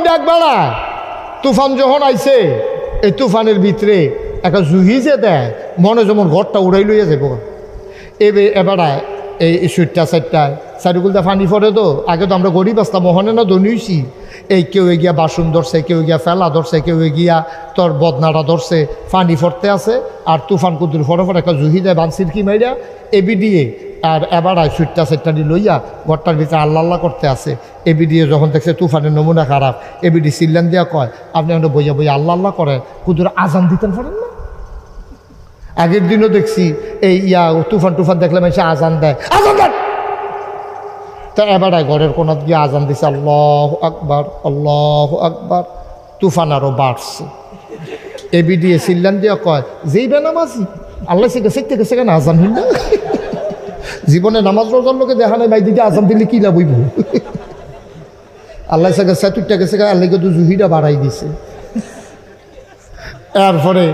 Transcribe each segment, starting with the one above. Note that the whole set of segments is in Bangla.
ডাক বেড়ায়। তুফান যখন আইছে, এই তুফানের ভিতরে একটা জুহিজে দেয়, মনে যেমন ঘরটা উড়াই লইয়া যাব। এবারায় এই সুইটটা সাইডটায় সাইডগুলটা পানি পড়ে। তো আগে তো আমরা গরিব আসতাম, মহনে না ধনীছি। এই কেউ গিয়া বাসন ধরছে, কেউ গিয়া ফেলা ধরছে, কেউ গিয়া তোর বদনাটা ধরছে, পানি ফরতে আছে। আর তুফান কুদুর ফরে ফরে একটা জুহি দেয় বানসির কি মাইরা এবি দিয়ে। আর এবারায় সুইটটা সাইডটা লইয়া ঘরটার ভিতরে আল্লাহ আল্লাহ করতে আছে। এবি দিয়ে যখন দেখছে তুফানের নমুনা খারাপ, এবিডি সিল্লান দিয়া কয়, আপনি আমরা বইয়া বইয়া আল্লাহ আল্লাহ করে কুদুর আজান দিতেন পারেন না? আগের দিনও দেখছি এই তুফান টুফান দেখলে মানুষ আজান দেয়, আজান দেন। তা এবারে ঘরের কোনাত গিয়ে আজান দিছে, আল্লাহু আকবার, আল্লাহু আকবার। তুফান আরো বাড়ছে। এবি দিয়ে সিল্লান দিয়া কয়, যেই বেনামাজি আল্লাহ শিখতে গেছে কেন আজান হইল না? জীবনে নামাজ রোজার লোকে দেখা নাই, ভাই দিকে আজান দিলে কি লাভ হইব? আল্লাহ গেছে তুইটা গেছে, আল্লাহকে তো জুহিটা বাড়াই দিছে। এরপরে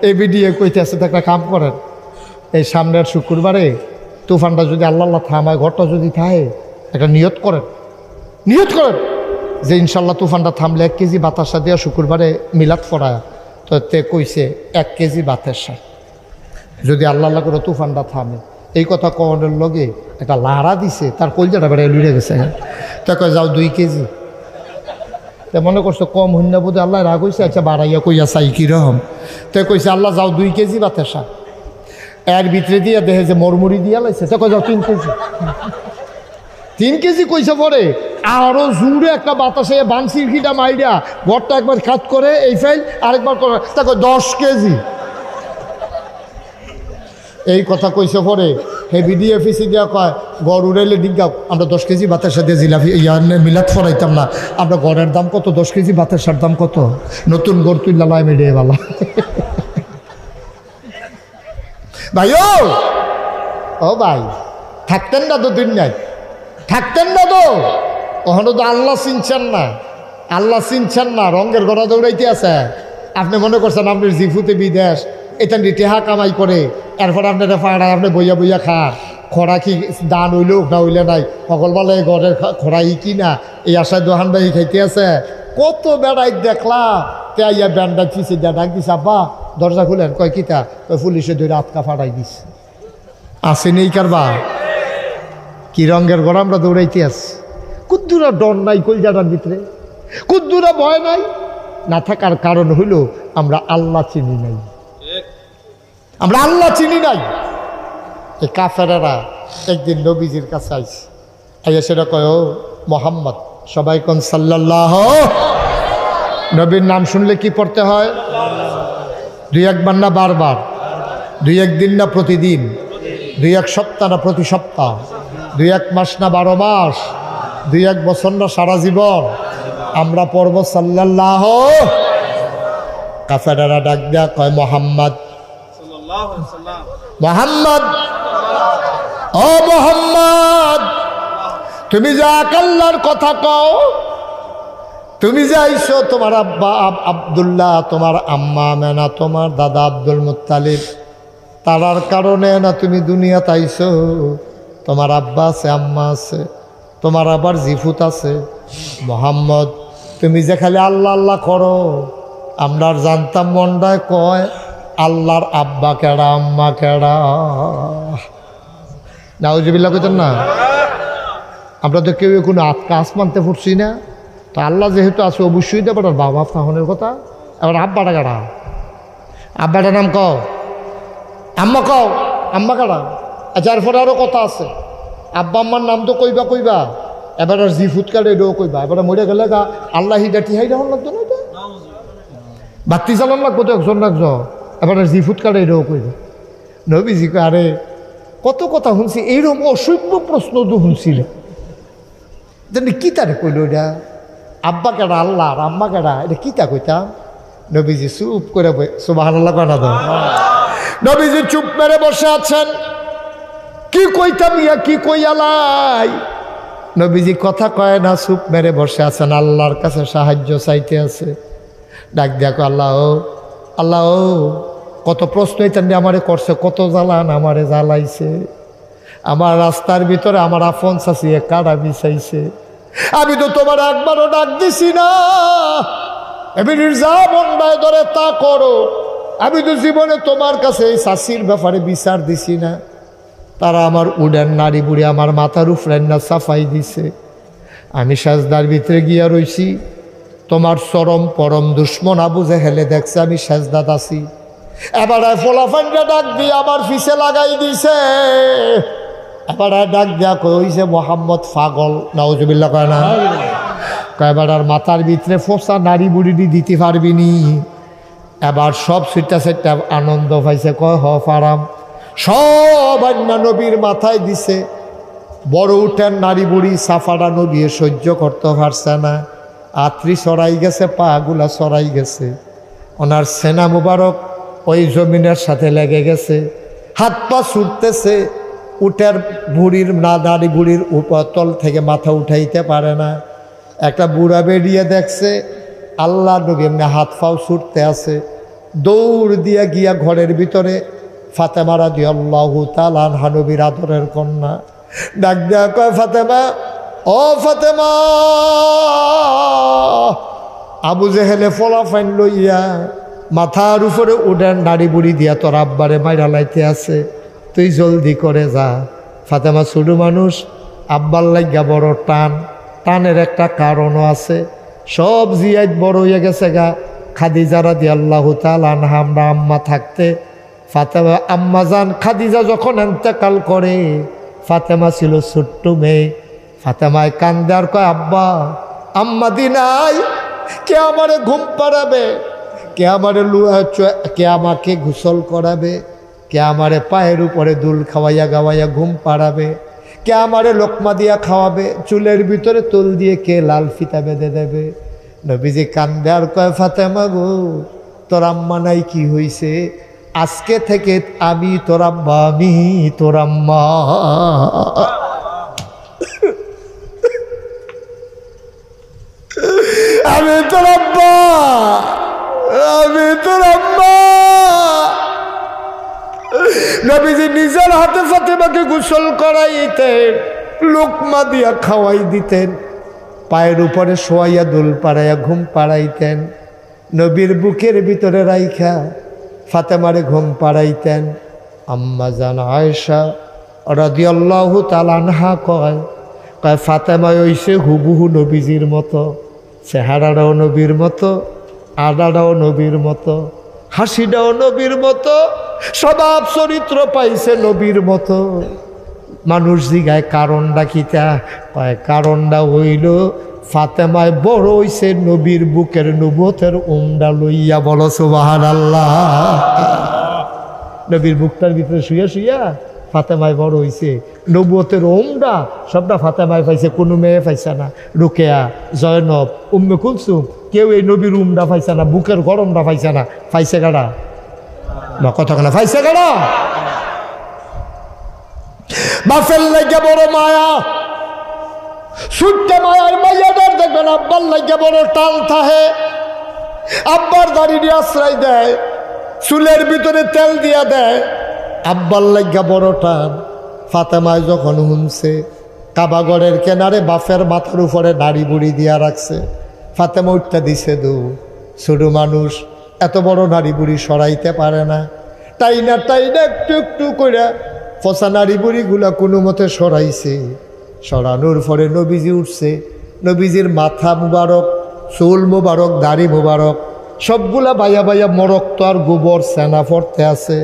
এবি দিয়ে কইতে আছে, একটা কাম করেন, এই সামনের শুক্রবারে তুফানটা যদি আল্লাহ আল্লাহ থামায়, ঘরটা যদি থাকে, একটা নিয়ত করেন যে ইনশাল্লাহ তুফানটা থামলে 1 কেজি বাতাসা দিয়া শুক্রবারে মিলাদ ফরায়। তো তে কইছে 1 কেজি বাতাসা যদি আল্লাহ আল্লাহ করে তুফানটা থামে। এই কথা কনের লগে একটা লাড়া দিছে, তার কলজাটা বেড়ে লুড়ে গেছে। তা কয় যাও 2 কেজি। তে মনে করছো কম হইনা বোধ আল্লাহ রাগ হইছে, আচ্ছা বাড়াইয়া কইয়া চাই কিরকম। তো কইছে আল্লাহ যাও 2 কেজি বাতাসা। এর ভিতরে দিয়া দেখে যে মরমুড়ি দিয়া লাইছে। তো কয় যাও 3 কেজি। 3 কেজি কইছে পরে আরো জুড়ে একটা বাতাসে বানসির খিটা মাইরা ঘরটা একবার খাত করে এই ফাইল আরেকবার করে, তা কয় 10 কেজি। এই কথা কইছে পরে হেভি দিয়ে ফিসি দিয়া কয়, গড় উড়াইলে ডিগ্গা আমরা 10 কেজি বাতাসা দিয়ে জিলাপি মিলাদ ফরাইতাম না। আমরা গড়ের দাম কত, 10 কেজি বাতাসার দাম কত? নতুন গড় তুললা লাই মেডে বালা। ভাই ও ভাই, থাকতেন না তো দুনিয়ায়, থাকতেন না তো। ওখানে তো আল্লাহ চিনছেন না, রঙের গড়া দৌড়াইতে আছে। আপনি মনে করছেন আপনার জিফুতে বিদেশ, এটা টেহা কামাই করে, এরপর আপনারা পাড়ায় আপনি বইয়া বইয়া খান। খরা কি দান হইলেও না হইলে নাই, সকলবেলায় ঘরের খরাই কি না, এই আশায় দোহান বাহি খাইতে আছে। কত বেড়াই দেখলাম, ইয়া ব্যান্ডা ফিসে দেয়া ডাক দিছে, আব্বা দরজা খুলেন। কয় কিতা? পুলিশে ধরে আটকা ফাটাই দিছে। আসেনি কারবা কি রঙের ঘর আমরা দৌড়াইতে আছি। কুদ্দুরা ডর নাই কলজাটার ভিতরে, কুদ্দুরা ভয় নাই। না থাকার কারণ হইল আমরা আল্লাহ চিনি নাই, আমরা আল্লাহ চিনি নাই। এই কাফেরেরা একদিন নবীজির কাছে আইছে, আইয়া সেটা কয়, ও মোহাম্মদ, সবাই কোন সাল্লাল্লাহু। নবীর নাম শুনলে কি পড়তে হয়? 2-1 বার না বারবার? 2-1 দিন না প্রতিদিন? 2-1 সপ্তাহ না প্রতি সপ্তাহ? 2-1 মাস না 12 মাস? 2-1 বছর না সারা জীবন? আমরা পড়ব সাল্লাল্লাহু। কাফেরেরা ডাক দেয়া কয়, মোহাম্মদ, মোহাম্মদ, ও মোহাম্মদ, তুমি যা আল্লাহর কথা কও, তুমি যাইছো তোমার আব্বা আব্দুল্লাহ, তোমার আম্মা মেনা, তোমার দাদা আব্দুল মুত্তালিব, তারার কারণে না তুমি দুনিয়াতে আইছো। তোমার আব্বা আছে, আম্মা আছে, তোমার আবার জিফুত আছে। মোহাম্মদ, তুমি যে খালি আল্লাহ আল্লাহ করো, আমরা জানতাম মন্ডায় কয় আল্লাহর আব্বা কেডা আম্মা কেডা। নাউজুবিল্লাহ কইতেন না? আমরা তো কেউ কোনো আটকা আসমানতে ফুটছি না। তো আল্লাহ যেহেতু আছে, অবশ্যই তো এবার বাবা ফাহনের কথা। এবার আব্বাটা কেডা? আব্বাটার নাম কও, আম্মা কও, আম্মা কেডা? আচ্ছা, এরপরে আরও কথা আছে। আব্বা আম্মার নাম তো কইবা, এবার আর জিফুত কাটে এটাও কইবা। এবার মরে গেলে গা আল্লাহ হিডা টিহাই দেওয়ার লাগতো না, এটা বাতি চালান লাগবো তো একজন একজন। এবার আর জিফুত কাটে এটাও কইবা। নবীজি কয়, আরে কত কথা শুনছি, এইরকম অসভ্য প্রশ্ন তো শুনছিল। জানি কি তারে কইল এটা? আব্বা কেডা আল্লাহ আর আম্মা কেডা, এটা কিতা কইতাম? নবীজি চুপ করে, সুবহানাল্লাহ কয় না তো? নবীজি চুপ মেরে বসে আছেন। কি কইতাম ইয়া, কি কইয়ালাই? নবীজি কথা কয় না, চুপ মেরে বসে আছেন, আল্লাহর কাছে সাহায্য চাইতে আছে। ডাক দেখো, আল্লাহ আল্লাহ, কত প্রশ্ন এটা আমারে করছে, কত জ্বালান আমারে জ্বালাইছে। আমার রাস্তার ভিতরে আমার আপন চাষি কাটা বিছাইছে, আমি তো তোমার একবারও ডাক দিছি না, এমনি যা মন্ডায় ধরে তা করো। আমি তো জীবনে তোমার কাছে এই শাসির ব্যাপারে বিচার দিছি না। তারা আমার উডেন নারী বুড়ি আমার মাথার উপরে না সাফাই দিছে। আমি সাজদার ভিতরে গিয়া রইছি, তোমার চরম পরম দুশ্মন আবু জেহেলে দেখছে আমি সাজদাত আছি। এবার ফোলাফান্ডা ডাক দিয়ে আমার পিছে লাগাই দিছে। এবার ডাক দেয়া কইছে মোহাম্মদ পাগল, নাউজুবিল্লাহ কয় না? এবার আর মাথার ভিতরে ফোসা নারী বুড়ি দিতে পারবি নি। এবার সব সুইটা সেটা আনন্দ পাইছে, কয় হ পারাম। সব অন্য নবীর মাথায় দিছে। বড় উঠেন নারী বুড়ি সাফাটা নবী সহ্য করতে পারছে না। আত্রি সরাই গেছে, পা গুলা সরাই গেছে। ওনার সেনা মুবারক ওই জমিনের সাথে লেগে গেছে, হাত পা ছুটতেছে। উটের বুড়ির নারী বুড়ির উপতল থেকে মাথা উঠাইতে পারে না। একটা বুড়া বেরিয়ে দেখছে আল্লাহ নবী এমনি হাত পাও ছুটতে আছে। দৌড় দিয়া গিয়া ঘরের ভিতরে ফাতেমা রাদিয়াল্লাহু তাআলা আনহা নবীর আদরের কন্যা ডাক দেয়া কয়, ফাতেমা, ও ফাতেমা, আবু জেহেলে ফলাফাইন লইয়া মাথার উপরে উডেন নারী বুড়ি দিয়া তোর আব্বারে মাইরা লাইতে আছে, তুই জলদি করে যা। ফাতেমা ছোট মানুষ, আব্বার লাগিয়া বড় টান। টানের একটা কারণও আছে, সব জিয়াত বড় হইয়া গেছে গা। খাদিজা রাদিয়াল্লাহু তাআলা আনহা আমরা আম্মা থাকতে ফাতেমা আম্মা জান খাদিজা যখন ইন্তেকাল করে, ফাতেমা ছিল ছোট্ট মেয়ে। ফাতেমায় কান্দে আর কয়, আব্বা আম্মা দিনাই, কে আমারে ঘুম পাড়াবে, কে আমারে কে আমাকে গোসল করাবে, কে আমারে পায়ের উপরে দুল খাওয়াইয়া গাওয়াইয়া ঘুম পাড়াবে, কে আমারে লোকমা দিয়া খাওয়াবে, চুলের ভিতরে তোল দিয়ে কে লাল ফিতা বেঁধে দেবে। নবীজি কান্দে আর কয়, ফাতেমা গো, তোর আম্মা নাই কি হইছে? আজকে থেকে আমি তোর আব্বা, আমি তোর আম্মা। আমি তোর আব্বা, আমি তোর আম্মা। নবীজি নিজের হাতে ফাতেমাকে গোসল করাইতেন, লোকমা দিয়া খাওয়াই দিতেন, পায়ের উপরে শোয়াইয়া দুল পাড়াইয়া ঘুম পাড়াইতেন, নবীর বুকের ভিতরে রাইখা ফাতেমারে ঘুম পাড়াইতেন। আম্মা জান আয়েশা রাদিয়াল্লাহু তাআলা আনহা কয়, ফাতেমা হইছে হুবহু নবীজির মতো, চেহারাটাও নবীর মতো, আডাটাও নবীর মতো, হাসিটাও নবীর মতো, স্বভাব চরিত্র পাইছে নবীর মতো। মানুষ জিগায় কারণটা কিতা? কয় কারণটা হইল ফাতেমায় বড় হইছে নবীর বুকের নবুয়তের উমডা লইয়া। বলো সুবহানাল্লাহ। নবীর বুকটার ভিতরে শুইয়া শুইয়া ফাতেমায় বড় হইছে, নবুয়তের ওমডা সবটা ফাতেমায় পাইছে, কোনো মেয়ে পাইছে না। রুকেয়া, জয়নব, উম্মে কুলসুম কেউ এই নবীর উমডা পাইছে না, বুকের গরমটা পাইছে না। পাইছে গাড়া বা কতক্ষণ পাইছে গাড়া? বাপের লাগে বড় মায়া, ছুটতে মায়ার মাইয়াদের দেখবেন আব্বার লাগে বড় টান থাহে। আব্বার দাড়ি দিয়ে আশ্রয় দেয়, চুলের ভিতরে তেল দিয়া দেয়, আব্বার লাগা বড় টান। ফাতেমায় যখন শুনছে কাবাগরের কেনারে বাপের মাথার উপরে নাড়ি বুড়ি দিয়া রাখছে, ফাতেমা উঠতে দিছে দু। ছোট মানুষ এত বড় নাড়ি বুড়ি সরাইতে পারে না, তাই না একটু একটু করে ফসা নাড়ি বুড়িগুলা কোনো মতে সরাইছে। সরানোর পরে নবীজি উঠছে, নবীজির মাথা মুবারক, চুল মুবারক, দাড়ি মুবারক সবগুলা বাইয়া বাইয়া মরক্ত আর গোবর সেনা পড়তে আছে।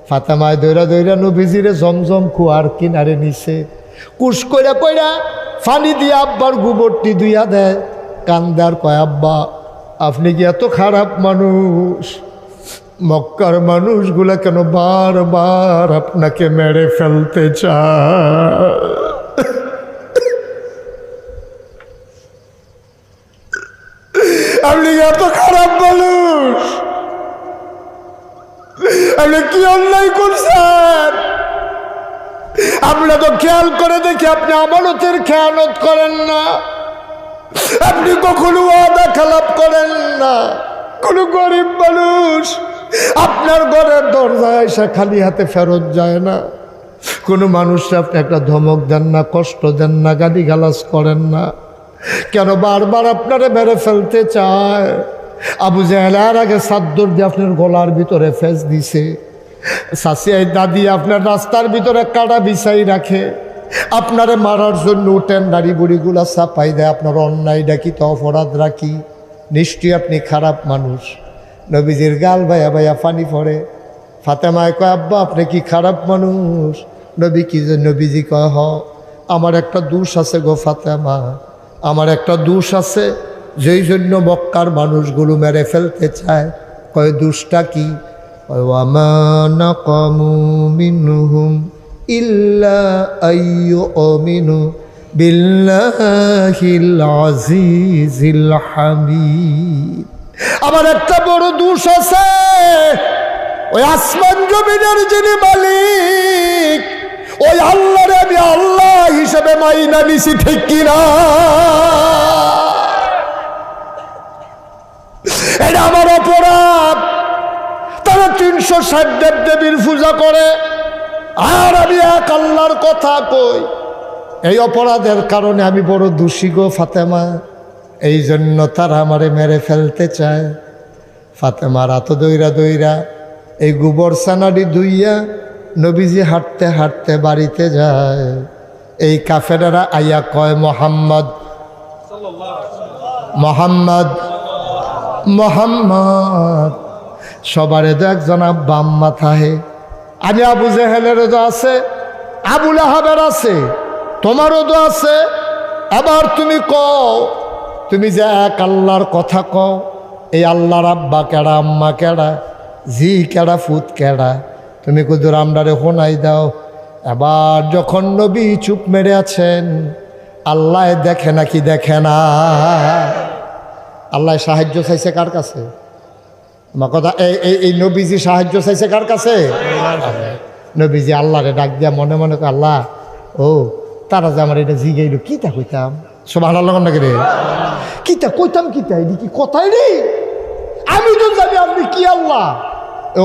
ফাতেমায় দৈরা দৈরা নবীজিরে জমজম কুয়ার কিনারে নিছে, কুশ কইরা কইরা ফানি দিয়ে আব্বার গোবরটি ধুইয়া দেয়। কান্দার কয়, আব্বা আপনি কি এত খারাপ মানুষ? মক্কার মানুষগুলা কেন বারবার আপনাকে মেরে ফেলতে চায়? আপনি এত খারাপ মানুষ, আপনি কি অন্যায় করছেন? আমরা তো খেয়াল করে দেখি আপনি আমানতের খেয়ানত করেন না, আপনি কখনো ওয়াদা খেলাপ করেন না। কোন গরিব মানুষ আপনার ঘরের দরজায় এসে খালি হাতে ফেরত যায় না। কোনো মানুষকে আপনি একটা ধমক দেন না, কষ্ট দেন না, গালি গালাজ করেন না। কেন বারবার আপনারে মেরে ফেলতে চায়? আবু জাহেলের আগে চাদর দিয়ে আপনার গলার ভিতরে ফেস দিছে, শাসিয়াই দাদি আপনার রাস্তার ভিতরে কাটা বিছাই রাখে, আপনারে মারার জন্য উঠেন নারী বুড়িগুলা চাপাই দেয়। আপনার অন্যায় ডাকি তো অপরাধ রাখি, নিশ্চয়ই আপনি খারাপ মানুষ। নবীজির গাল ভাইয়া ভাইয়া পানি পড়ে। ফাতেমায় কয়, আব্বা আপনি কি খারাপ মানুষ? নবী কি যে নবীজি কয়, হ আমার একটা দোষ আছে গো ফাতেমা, আমার একটা দোষ আছে, যেই জন্য মক্কার মানুষগুলো মেরে ফেলতে চায়। কয় দোষটা কি? ওয়ামা নাকামু মিনহুম ইল্লা আইয়ুমিনু বিল্লাহিল আজিজিল হামিদ। আমার একটা বড় দোষ আছে, ওই আসমান জমিনের যিনি মালিক, ওই আল্লাহরে আমি আল্লাহ হিসেবে মাইনা নিছি, ঠিক কিনা? এটা আমার অপরাধ। তারা 360 দেব দেবীর পূজা করে, আর আমি এক আল্লাহর কথা কই। এই অপরাধের কারণে আমি বড় দোষী গো ফাতেমা, এই জন্য তারা আমারে মেরে ফেলতে চায়। ফাতেমা রাত দইরা দইরা এই গোবর সানাডি ধুইয়া নবীজি হাঁটতে হাঁটতে বাড়িতে যায়। এই কাফেরেরা আইয়া কয়, মোহাম্মদ মোহাম্মদ মোহাম্মদ। সবারে তো একজন বাম মাথায়। আমি আবু জেহেলেরও তো আছে, আবু লাহাবের আছে, তোমারও তো আছে। এবার তুমি কও, তুমি যে এক আল্লাহর কথা কও, এই আল্লাহর আব্বা কেডা, আম্মা কেডা, জি কেডা, ফুত কেডা, তুমি কুদুর আমরারে শোনাই দাও। এবার যখন নবী চুপ মেরে আছেন, আল্লাহ দেখে নাকি দেখে না? আল্লাহ সাহায্য চাইছে কার কাছে? আমার কথা, এই নবীজি সাহায্য চাইছে কার কাছে? নবীজি আল্লাহরে ডাক দিয়া মনে মনে কয়, আল্লাহ ও তারা যে আমার এটা জিগাইল, কিতা কইতাম? সুবহানাল্লাহ নাকি রে? কিতা কইতাম? কিতা এটি কি কথাই রে? আমি তো জানি আপনি কি আল্লাহ।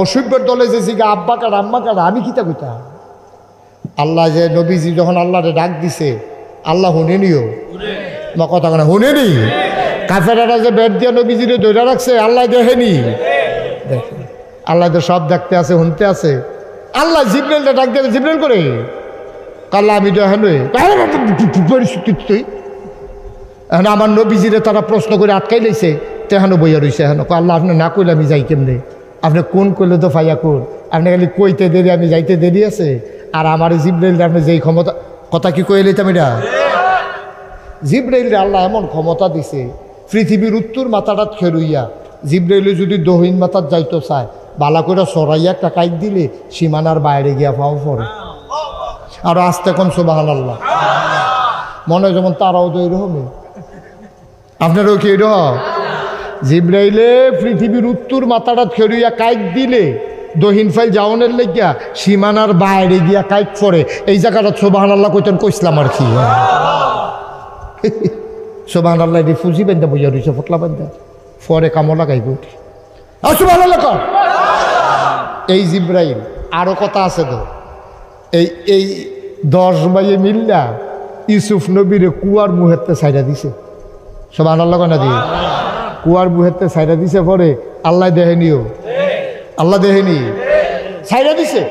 অসভ্যের দলে যে জিগা আব্বা কারা আম্মা কারা, আমি কিতা কইতাম? আল্লাহ যে নবীজি যখন আল্লাহরে ডাক দিছে, আল্লাহ শুনেনিও? আমার কথা কেন শুনেনি? কাফেরারা যে বেড দিয়া নবীজিরে ধরে রাখছে, আল্লাহ দেখেনি? দেখে। আল্লাহ তো সব দেখতে আছে, শুনতে আছে। আল্লাহ জিবরাইলটা ডাক দেবে, জিবরাইল করে আল্লাহ আমি দেখেন তুই এখন আমার নবীজিরে তারা প্রশ্ন করে আটকাই লাইছে, তেহানো বইয়া রয়েছে। এখন আল্লাহ আপনি না কইলে আমি যাই কেমনে? আপনি কোন কইলে তো ফাইয়া কোন, আপনি খালি কইতে দেরি, আমি যাইতে দেরি আছে। আর আমার জিবরাইল আপনি যেই ক্ষমতা, কথা কি কয়ে লইতাম এটা? জিবরাইলরে আল্লাহ এমন ক্ষমতা দিছে, পৃথিবীর উত্তর মাথাটা খেরুইয়া জিবরাইলে যদি দহিন মাথার যাইতো চায়, বালা করে সরাইয়া একটা কাইট দিলে সীমানার বাইরে গিয়া পাও পড়ে। আর আস্তে কোন সুবহানাল্লাহ। মনে হয় যেমন তারাও তো এরকম, আপনারও কি এরকম? জিবরাইলে পৃথিবীর উত্তর মাথাটা খেরুইয়া কাইট দিলে দহিন ফাইল যাওনের লেগিয়া সীমানার বাইরে গিয়া কাইট পড়ে। এই জায়গাটা সুবহানাল্লাহ কইতেন কইসলাম আর কি। সুবহানাল্লাহ এটি ফুজি বেন্দা বুঝা রয়েছে, ফটলা বেন্দা পরে কামো লাগাইব। সুবহানাল্লাহ কর। এই জিবরাইল আরো কথা আছে তো। এই 10 ভাইয়ে মিল্লা ইউসুফ নবীরে কুয়ার মুহেতে সাইডা দিছে। সুবহানাল্লাহ না দিয়ে কুয়ার মুহেতে সাইডা দিছে। পরে আল্লাহ দেখেনিও? আল্লাহ দেখেনি? সাইডা দিছে।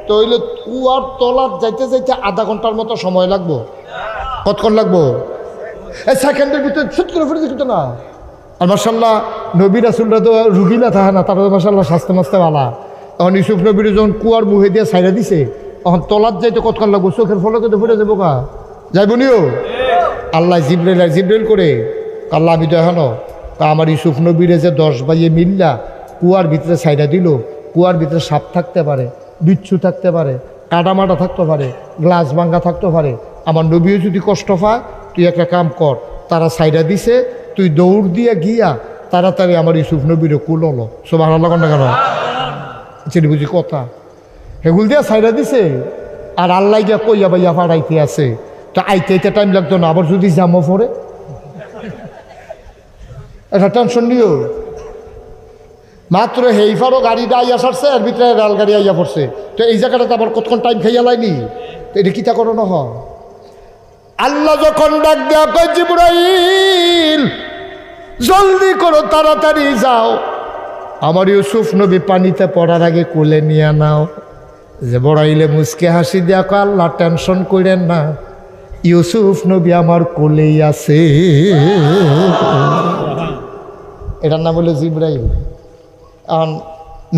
তো হইলে কুয়ার তলার যাইতে যাইতে আধা ঘন্টার মতো সময় লাগবো। কতক্ষণ লাগবো? এই সেকেন্ডের ভিতরে ছুট করে ফিরে দিত না। আর মাশাআল্লাহ নবী রাসূলরা তো রুগীলা থাকে না, তারা তো মাশাআল্লাহ স্বাস্থ্য মাস্তে ভালা। তখন ইউসুফ নবীর যখন কুয়ার মুহে দিয়ে সাইডা দিছে, তখন তলার যাইতে কতক্ষণ লাগবো? চোখের ফলকে তো ফুটে যাবো কা, যাইব নিও? আল্লাহ জিবরাইল করে আল্লাহ আমি তো এখনো আমার ইউসুফ নবীরে যে 10 ভাইয়ে মিল্লা কুয়ার ভিতরে সাইডা দিল, কুয়ার ভিতরে সাপ থাকতে পারে, বিচ্ছু থাকতে পারে, কাটামাটা থাকতে পারে, গ্লাস ভাঙ্গা থাকতে পারে। আমার নবীও যদি কষ্ট পায়, তুই একটা কাম কর, তারা সাইডা দিছে, তুই দৌড় দিয়ে গিয়া তাড়াতাড়ি আমার ইউসুফ নবীরে কুল হলো। সুবহানাল্লাহ না কেন? চিনি বুঝি কথা হেগুল দিয়া সাইডা দিছে। আর আল্লাহ গিয়া কইয়া বাইয়া ফাড়াইতে আছে। তো আইতে আইতে টাইম লাগতো না, আবার যদি জামো পড়ে একটা টেনশন নিও। মাত্র হেইফারও গাড়িটা আইয়া সারছে, আর ভিতরে রেল গাড়ি আইয়া পড়ছে। তো এই জায়গাটাতে আবার কতক্ষণ টাইম খাইয়া লাইনি? তো এটা কিতা করানো হয়? আল্লাহ যখন ডাক দেয়া কয় জিবরাইল জলদি করো, তাড়াতাড়ি যাও, আমার ইউসুফ নবী পানিতে পড়ার আগে কোলে নিয়ে নাও। জিবরাইলে মুচকে হাসি দেয়া কয় আল্লাহ টেনশন করেন না, ইউসুফ নবী আমার কোলেই আছে। এটার নাম হলো জিবরাইল। এখন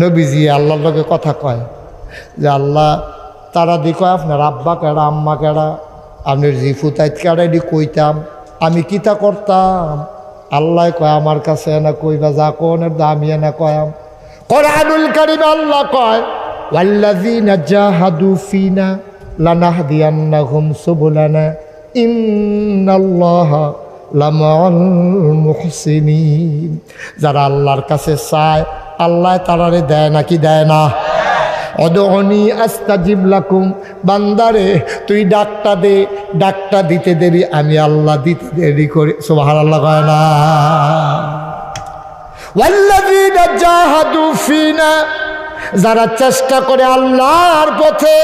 নবীজি আল্লাহর লগে কথা কয় যে আল্লাহ তারা দি কয় আপনার আব্বা কেডা আম্মা কেডা, আপনার জিফু তাইত কেডা এটি কইতাম, আমি কিতা করতাম। আল্লাহ কয় আমার কাছে এনা কইবা যা কোনের দামি এনা কয়াম। কোরআনুল কারীমে আল্লাহ কয় ওয়াল্লাযীনা জাহাদু ফিনা লানাহদিয়ান্নাহুম সুবুলানা ইন্নাল্লাহা লামাআল মুহসিনিন। যারা আল্লাহর কাছে চায় আল্লাহ তারারে দেয় নাকি দেয় না? অদনি আস্তাজিব লাকুম, বান্দারে তুই ডাকটা দে, ডাকটা দিতে দেরি আমি আল্লাহ দিতে দেরি করি। সুবহানাল্লাহ কয় না? ওয়াল্লাযীনা জাহাদু ফিনা, যারা চেষ্টা করে আল্লাহর পথে,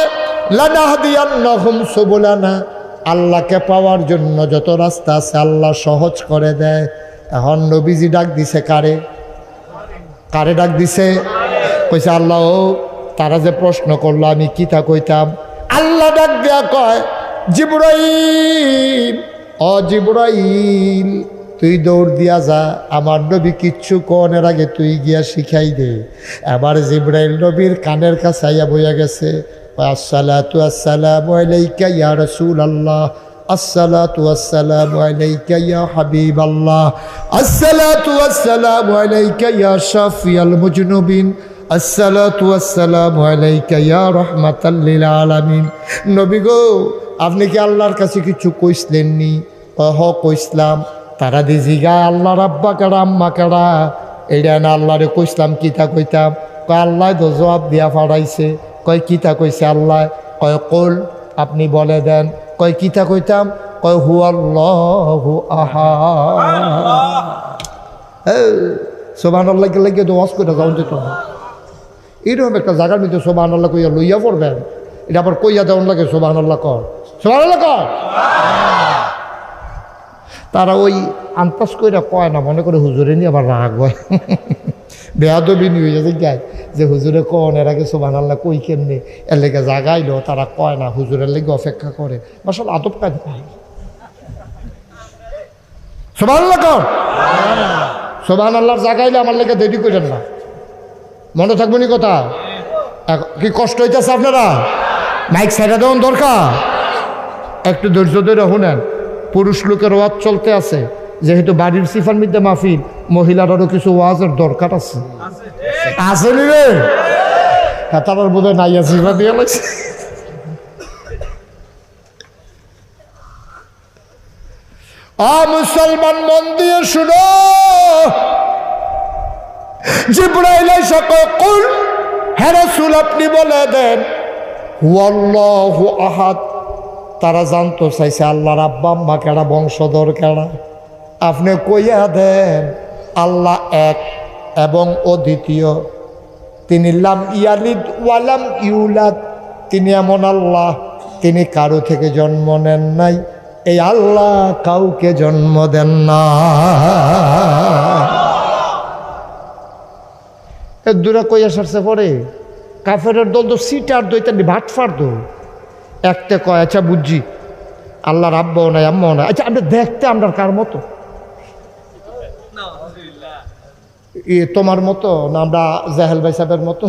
লানাহদিয়ান্নাহুম সুবুলানা, আল্লাহকে পাওয়ার জন্য যত রাস্তা আছে আল্লাহ সহজ করে দেয়। এখন নবীজি ডাক দিছে কারে? কারে ডাক দিছে? কইছে আল্লাহ ও তারা যে প্রশ্ন করলো আমি কিতা কইতাম। আল্লাহ ডাক দেয়া কয় জিবরাইল, ও জিবরাইল তুই দৌড় দিয়া যা, আমার নবী কিচ্ছু কোনের আগে তুই গিয়া শিখাই দে। এবার জিবরাইল নবীর কানের কাছে আইয়া বইয়া গেছে, আসসালাতু আসসালামু আলাইকা ইয়া রাসূলুল্লাহ, আসসালাতু আসসালামু আলাইকা ইয়া হাবিবাল্লাহ, আসসালাতু আসসালামু আলাইকা ইয়া শাফিয়াল মুজনুবিন, আসসালাতু আসসালামু আলাইকা ইয়া রাহমাতাল লিল আলামিন। নবী গো আপনি কি আল্লাহর কাছে কিছু কইসলেননি? হ কইসলাম। তারা দি জিগায় আল্লাহর আব্বা কেডা আম্মা কেডা, এইটা না আল্লাহরে কইসলাম কিতা কইতাম। কয় আল্লাহ তো জবাব দিয়া ফাড়াইছে। কয় কিতা কইছে আল্লাহ? কয় কুল, আপনি বলে দেন। কয় কিতা কইতাম? কয় হুয়াল্লাহু আহাদ। সুবহানাল্লাহ কে লাগে তো ওয়াজ কইরা যাও যেত না। এরকম একটা জায়গার মধ্যে সুবহানাল্লাহ কইয়া লইয়া পড়বেন, এটা আবার কইয়া দেওয়ান লাগে সুবহানাল্লাহ কর, সুবহানাল্লাহ কর। তারা ওই আনপাস কইরা কয় না, মনে করে হুজুরে নিয়ে আবার রাগ হয়, বেয়াদবি নিয়ে যাচ্ছে গায় যে হুজুরে কন এর আগে সুবহানাল্লাহ কই কেমনে, এর লেগে জাগাইলো তারা কয় না, হুজুরের লেগে অপেক্ষা করে। আসলে আদব কায়দা সুবহানাল্লাহ কর। সুবহানাল্লাহর জাগাইলে আমার লেগে দেরি করেন না, মনে থাকবো নি কথা। কি কষ্ট হইতেছে আপনারা? মাইক সাইডা দেওয়ার দরকার, একটু ধৈর্য ধরে শুনেন। পুরুষ লোকের ওয়াজ চলতে আছে, যেহেতু বাড়ির সিফার মধ্যে মাহফিল, মহিলারও কিছু ওয়াজের দরকার আছে। আসেনি রে? হ্যাঁ, তার বোধ হয় নাই আছে, দিয়ে লাগছে। মুসলমান মন দিয়ে শুনো, জিবরাইল এসে কয় কুল, হে রাসূল আপনি বলে দেন হুয়াল্লাহু আহাদ। তারা জানতো চাইছে আল্লাহর আব্বা আম্মা কেডা, বংশধর কেডা। আপনি কইয়া দেন আল্লাহ এক এবং অদ্বিতীয়, তিনি লাম ইয়ালিদ ওয়ালাম ইউলাদ, তিনি এমন আল্লাহ তিনি কারো থেকে জন্ম নেন নাই, এই আল্লাহ কাউকে জন্ম দেন না। দূরা কইয়া সারছে পরে কাফেরের দল তো সিটার দইতানি ভাট ফাড়তো। একটা কয় আচ্ছা বুঝছি আল্লাহর আব্বাও নাই আম্মাও নাই, আচ্ছা আমরা দেখতে আমরা কার মতো, তোমার মতো না আমরা জাহেল ভাই সাহেবের মতো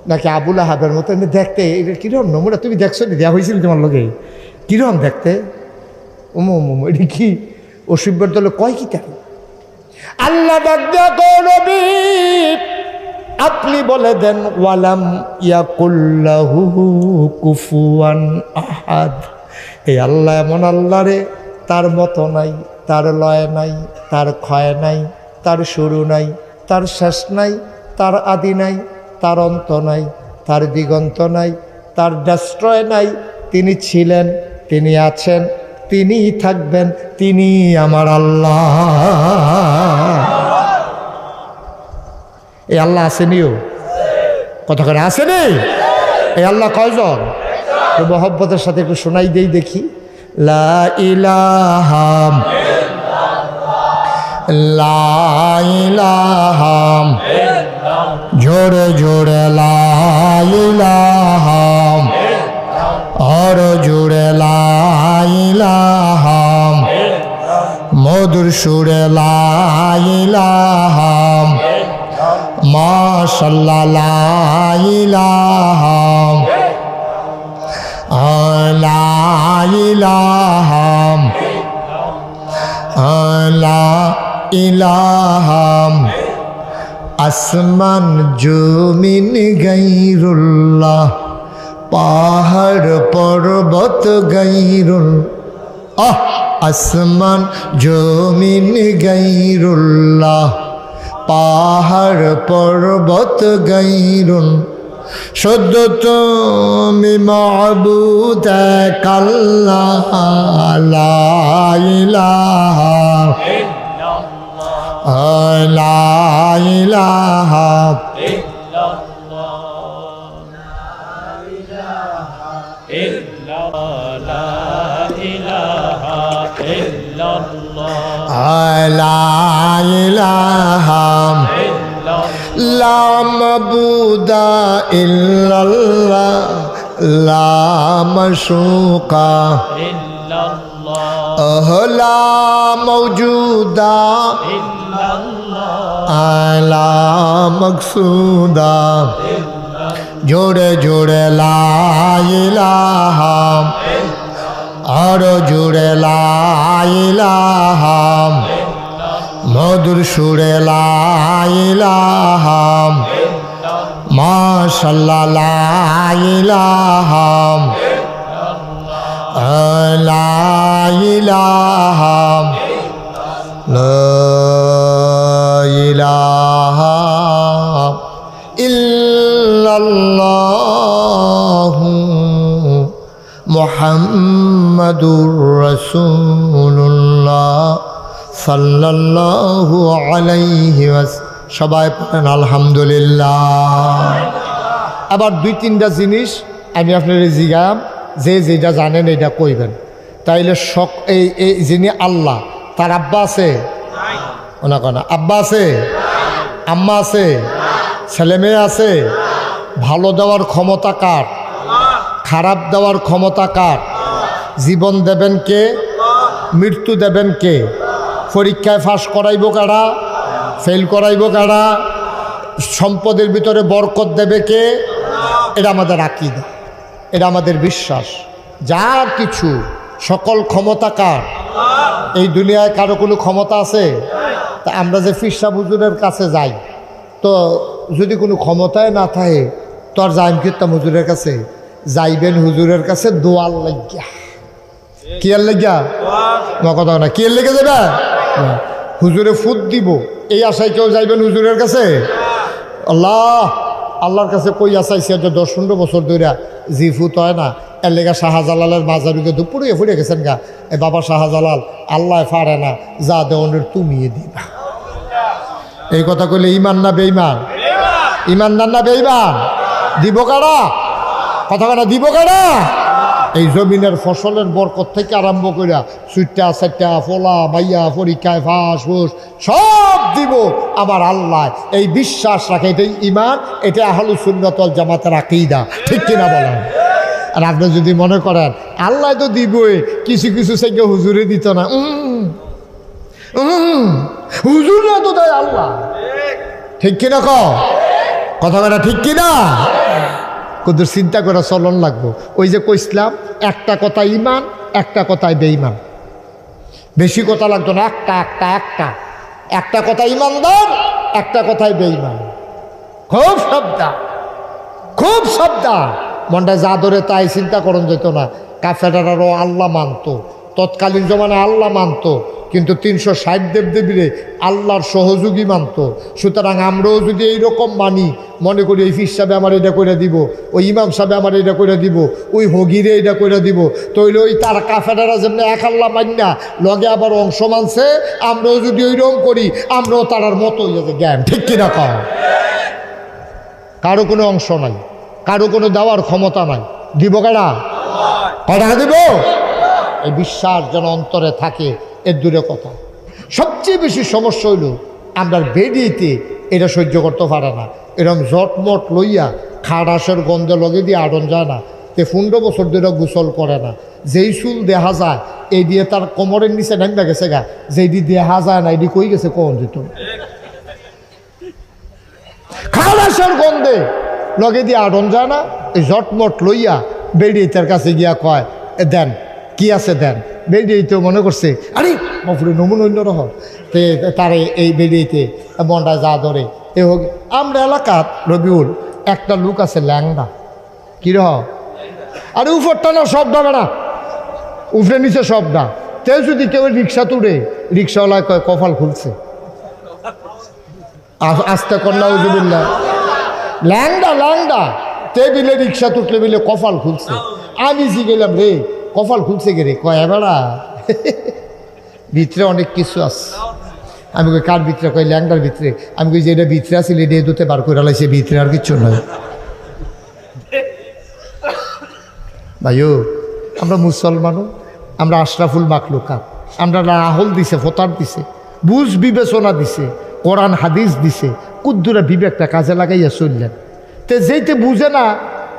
নাকি আবুল আহাবের মতো? এমনি দেখতে এটা কিরকম নমুনা, তুমি দেখছো নি? দেওয়া হয়েছিল তোমার লগে? কিরকম দেখতে? ওমো এটি কি অসভ্যের দলে কয় কি তাকে? আল্লাহ নবী আপনি বলে দেন ওয়ালাম ইয়াকুল্লাহু কুফুয়ান আহাদ, এই আল্লাহ এমন আল্লাহ রে তার মতো নাই, তার লয় নাই, তার ক্ষয় নাই, তার শুরু নাই, তার শেষ নাই, তার আদি নাই, তার অন্ত নাই, তার দিগন্ত নাই, তার ডেস্ট্রয় নাই। তিনি ছিলেন, তিনি আছেন, তিনিই থাকবেন, তিনি আমার আল্লাহ। এই আল্লাহ আসেনিও কথা করে আসেনি? এই আল্লাহ কয়জন? মহব্বতের সাথে একটু শোনাই দেই দেখি। লা ইলাহা লা ইলাহা জোরে জোরে লা ইলাহা আর জোরে লা ইলাহা মধুর সুরে লা ইলাহা মাশাআল্লাহ লা ইলাহা লা ইলাহা লা ইলাহা আসমান জমিন গায়রুল্লাহ পাহাড় পর্বত গায়রুল আসমান জমিন গায়রুল্লাহ পাহাড় পর্বত গায়রুল শুদ্ধ তুমি মাবুদ এক আল্লাহ লা ইলাহা লা ইলাহা লা ইলাহা লা মাবুদা ইল্লাল্লাহ লা মাশুকা ইল্লাল্লাহ লা মাওজুদা ইল্লাল্লাহ লা মাকসুদা জোরে জোরে লা ইলাহা আর জোরে লা ইলাহা মধুর সুরে লা ইলাহা মাশাআল্লাহ লা ইলাহা লা ইলাহা লা ইলাহা ইল্লাল্লাহু মুহাম্মাদুর রাসূলুল্লাহ সাল্লাল্লাহু আলাইহি ওয়াসাল্লাম। সবাই পড়েন আলহামদুলিল্লাহ। আবার দুই তিনটা জিনিস আমি আপনার জিগাম, যে যেটা জানেন এটা কইবেন। তাইলে এই যিনি আল্লাহ, তার আব্বা আছে? ওনা কোনা আব্বা আছে, আম্মা আছে, ছেলে মেয়ে আছে? ভালো দেওয়ার ক্ষমতা কার? খারাপ দেওয়ার ক্ষমতা কার? জীবন দেবেন কে? মৃত্যু দেবেন কে? পরীক্ষায় পাস করাইব কারা? ফেল করাইব কারা? সম্পদের ভিতরে বরকত দেবে কে? এটা আমাদের আকীদা, এটা আমাদের বিশ্বাস। যা কিছু সকল ক্ষমতা কার? এই দুনিয়ায় কারো কোনো ক্ষমতা আছে? তা আমরা যে ফিরসা হুজুরের কাছে যাই, তো যদি কোনো ক্ষমতায় না থাকে তো আর যাইম কিতাম হুজুরের কাছে? যাইবেন হুজুরের কাছে দোয়ার লাগিয়া। কি আর লাগিয়া? কথা না, কি আর লেগে যাবে? হুজুরে ফুট দিব এই আশায় কেউ যাইবেন হুজুরের কাছে? আল্লাহর কাছে কই আসাইছে যে 10-15 বছর ধরে জি ফুট হয় না, এর লেগা শাহজালালের মাজারিকে দুপুরে ফুটে গেছেন গা। এ বাবা শাহজালাল, আল্লাহ পারে না, যা দেওয়ানের তুমি দিবা। এই কথা কইলে ইমান না বেঈমান? ইমানদার না বেঈমান? দিব কারা? কথা না, দিব কারা? এই জমিনের ফসলের বরকত থেকে আরম্ভ করিয়া সুইটা সাইটা ফলা মাইয়া পরীক্ষায় ফাঁস ফুস সব দিব আমার আল্লাহ। এই বিশ্বাস রাখে, এটাই ইমান, এটা আহলুস সুন্নাত ওয়াল জামাতের আকীদা। ঠিক কিনা বলেন? আর আপনি যদি মনে করেন আল্লাহ তো দিবই, কিছু কিছু থেকে হুজুরে দিত না, হুজুরে তো দেয় আল্লাহ। ঠিক কিনা কথা বলা? ঠিক কিনা? কত চিন্তা করে চলন লাগবো। ওই যে কইসলাম, একটা কথা ইমান, একটা কথায় বেঈমান। বেশি কথা লাগতো না, একটা কথা ইমানদার, একটা কথায় বেঈমান। খুব সাবধান, খুব সাবধান। মনটা যা ধরে তাই চিন্তা করন যেত না। কাফেরারও আল্লাহ মানতো, তৎকালীন জমানায় আল্লাহ মানতো, কিন্তু 360 দেবদেবীরে আল্লাহর সহযোগী মানত। সুতরাং আমরাও যদি এইরকম মানি, মনে করি এই ফির সাহেব আমার এটা করে দিব, ওই ইমাম সাহেব আমার এটা করে দিব, ওই হগিরে এটা করে দিব, তৈলে ওই তার কাফেরারা যেমনি এক আল্লাহ মানি না, লগে আবার অংশ মানছে, আমরাও যদি ওইরকম করি, আমরাও তারার মতো হয়ে যাবে জ্ঞান। ঠিক কিনা কম? কারো কোনো অংশ নাই, কারো কোনো দেওয়ার ক্ষমতা নাই। দিব কারা? কটা দিব? এই বিশ্বাস যেন অন্তরে থাকে এর দূরে কথা। সবচেয়ে বেশি সমস্যা হইল আমরা বেরিয়েতে এটা সহ্য করতে পারে না, এরকম জটমট লইয়া খাড়াসের গন্ধে লগে দিয়ে আড়ন যায় না, তে 15 বছর ধরে গোসল করে না, যেই চুল দেখা যায় এই দিয়ে তার কোমরের নিচে নামবে গেছে গা, যেইটি দেখা যায় না এটি কই গেছে কখন যেত খাড়াসের গন্ধে লগে দিয়ে আড়ন যায় না, এই জটমট লইয়া বেরিয়ে তার কাছে গিয়া কয় দেন কি আছে দেন। বেরিয়েতে মনে করছে আরে মফুরে নমুন অন্য রহ তে তারে এই বেরিয়েতে মনটা যা ধরে এ হোক। আমরা এলাকাত রবিউল একটা লোক আছে ল্যাংড়া, কি রহ আরে উপরটা না সবটা বেড়া উপরে নিচে সবটা, তে যদি কেউ রিক্সা তুলে রিক্সাওয়ালায় কয় কপাল খুলছে, আস্তে কন্যা উজুবিল্লা ল্যাংডা ল্যাংডা তে বিলে রিক্সা তুটলে বিলে কপাল খুলছে। আমি জি গেলাম রে কপাল খুলছে গে রে, কয় বেড়া ভিতরে অনেক কিছু আছে। আমি কই কার ভিতরে, কয় ল্যাংডার ভিতরে। আমি কই যে এটা ভিতরে আসিল এটা দুতে বার করে লাইছে, ভিতরে আর কিচ্ছু নয়। ভাইও আমরা মুসলমানও, আমরা আশরাফুল মাখলুকাত, আমরা রাহুল দিছে, ফতার দিছে, বুঝ বিবেচনা দিছে, কোরআন হাদিস দিছে, কুদ্দুরা বিবেকটা কাজে লাগাইয়া চললেন। তে যেইতে বুঝে না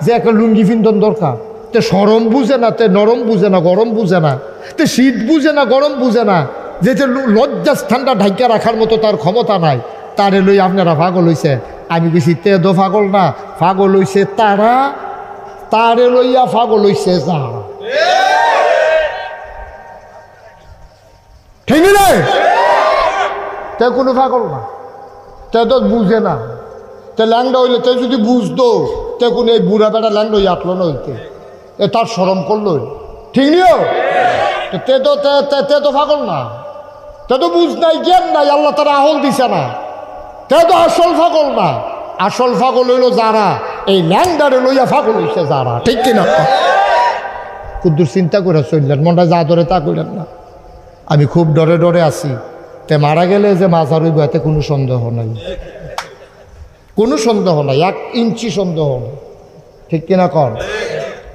যে একটা লুঙ্গি ফিন্দন দরকার, তে সরম বুঝে না, তে নরম বুঝে না, গরম বুঝে না, তে শীত বুঝে না, গরম বুঝে না, যেতে লজ্জা স্থানটা ঢাইকা রাখার মতো তার ক্ষমতা নাই, তারে লই আপনারা পাগল হইছে। আমি বেশি তে দো পাগল না, পাগল হইছে তারা, তারে লইয়া পাগল হইছে যারা। ঠিক না? তে কোনো পাগল না, তে তো বুঝে না। তে ল্যাংডা হইলে তে যদি বুঝতো তে কোনো এই বুড়া বেড়া ল্যাংডা হইয়া আটলো না হইতে, এ তার শরম করলো। ঠিক নিও তে তো তে তো পাগল না, তে তো বুঝ নাই, জ্ঞান নাই, আল্লাহ তারা আহল দিছে না, তে তো আসল পাগল না। আসল পাগল হইল যারা এই ল্যাংডারে লইয়া পাগল হইছে যারা। ঠিক কিনা? কুদ্দুর চিন্তা করে চললেন, মনটা যা ধরে তা করলেন না। আমি খুব ডরে ডরে আছি, তে মারা গেলে যে মাঝার হইব এতে কোনো সন্দেহ নাই, কোনো সন্দেহ নাই, 1 ইঞ্চি সন্দেহ নেই। ঠিক কিনা কর?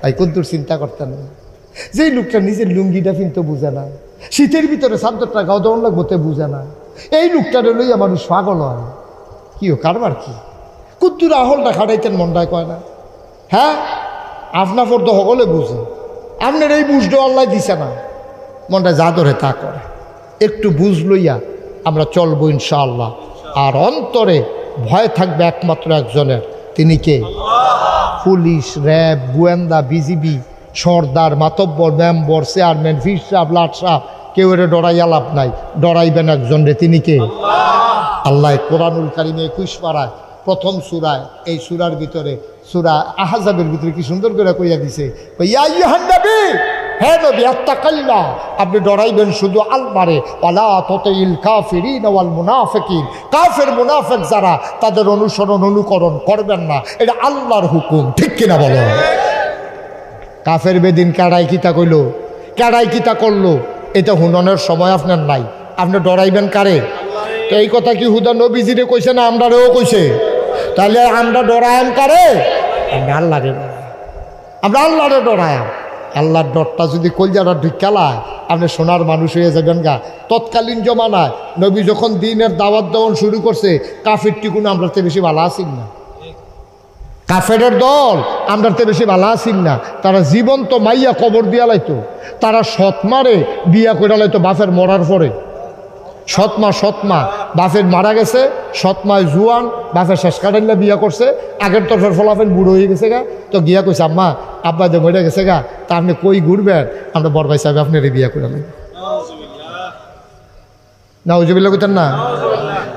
তাই কুদ্দুর চিন্তা করতেন না। যেই লোকটা নিজের লুঙ্গিটা কিন্তু বুঝে না, শীতের ভিতরে চাদরটা গাও দৌড় লাগবো তে বুঝে না, এই লোকটারে লইয়া মানুষ পাগল হয়। কি ও কারবার কি? কুদ্দুর আহলটা খাটাইতেন মনটায় কয় না। হ্যাঁ আপনার ফর্দ সকলে বুঝে, আপনার এই বুঝটা আল্লাহ দিছে না, মনটা যা ধরে তা করে। একটু বুঝ লইয়া আমরা চলবো ইনশাআল্লাহ। আর অন্তরে ভয় থাকবে একমাত্র একজনের, তিনি কে? পুলিশ, র্যাব, গোয়েন্দা, বিজিবি, সর্দার, মাতব্বর, মেম্বর, চেয়ারম্যান, ফির সাহেব, লাট সাহেব, কেউ এর ডরাইয়া লাভ নাই, ডরাইবেন একজন রে, তিনি কে? আল্লাহ কোরআনুল কারিমে 21 পারায় প্রথম সূরায়, এই সূরার ভিতরে সূরা আহজাবের ভিতরে কি সুন্দর করে কইয়া দিছে, ইয়া আইয়ুহান নবী, হে নবী আত্তাকাল্লাহ, আপনি ডরাইবেন শুধু আল্লাহরে, ওয়ালা তুতিল কাফিরিন ওয়াল মুনাফিকিন, কাফের মুনাফিক যারা তাদের অনুসরণ অনুকরণ করবেন না, এটা আল্লাহর হুকুম। ঠিক কিনা বলো? কাফের বেদিন কাড়াই কিতা কইল, কাড়াই কিতা করলো, এটা হুননের সময় আপনার নাই, আপনি ডরাইবেন কারে? তো এই কথা কি হুদা নবীজিরে কইছে না আমরারেও কইছে? তাহলে আমরা ডরায়াম কারে? আমরা আল্লাহরে, আমরা আল্লাহরে ডরায়াম। আল্লাহর ডরটা যদি কলজাটা ঢুকালায় আপনি সোনার মানুষ হয়ে যাবেন গা। তৎকালীন জমানায় নবী যখন দিনের দাওয়াত দেওয়ান শুরু করছে, কাফের টিকুন আমরাতে বেশি ভালো আসিন না, কাফেরের দল আমরাতে বেশি ভালো আসিন না। তারা জীবন্ত মাইয়া কবর দিয়া লাইতো, তারা সৎমারে বিয়া করে লাইতো বাপের মরার পরে। সৎমা বাপের মারা গেছে, সৎমায় জুয়ান, বাপের শেষ কাটাইলা বিয়া করছে, আগের তরফের ফলাফেন বুড়ো হয়ে গেছে গা, তো গিয়া কইছে আম্মা আব্বা যে মরে গেছে গা, তা আপনি কই ঘুরবেন, আমরা বড় ভাই সাহেব আপনার বিয়া করে লাগবে। নাউজুবিল্লাহ কইতেন না?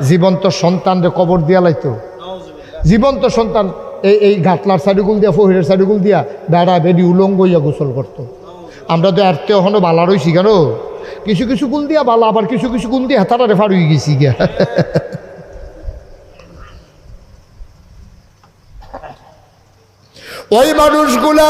জীবন্ত সন্তানরে কবর দিয়া লাইতো, জীবন্ত সন্তান এই ঘাটলার সাইডুগুল দিয়া, ফহিরের সাইডুগুল দিয়া বেড়া বেডি উলঙ্গ হইয়া গোসল করতো। আমরা তো এরতে এখনো বালা রইছি কেন, কিছু কিছু গুল দিয়া বালা, আবার কিছু কিছু গুল দিয়ে হাতারা রেফার হয়ে গেছি গিয়া। ওই মানুষগুলা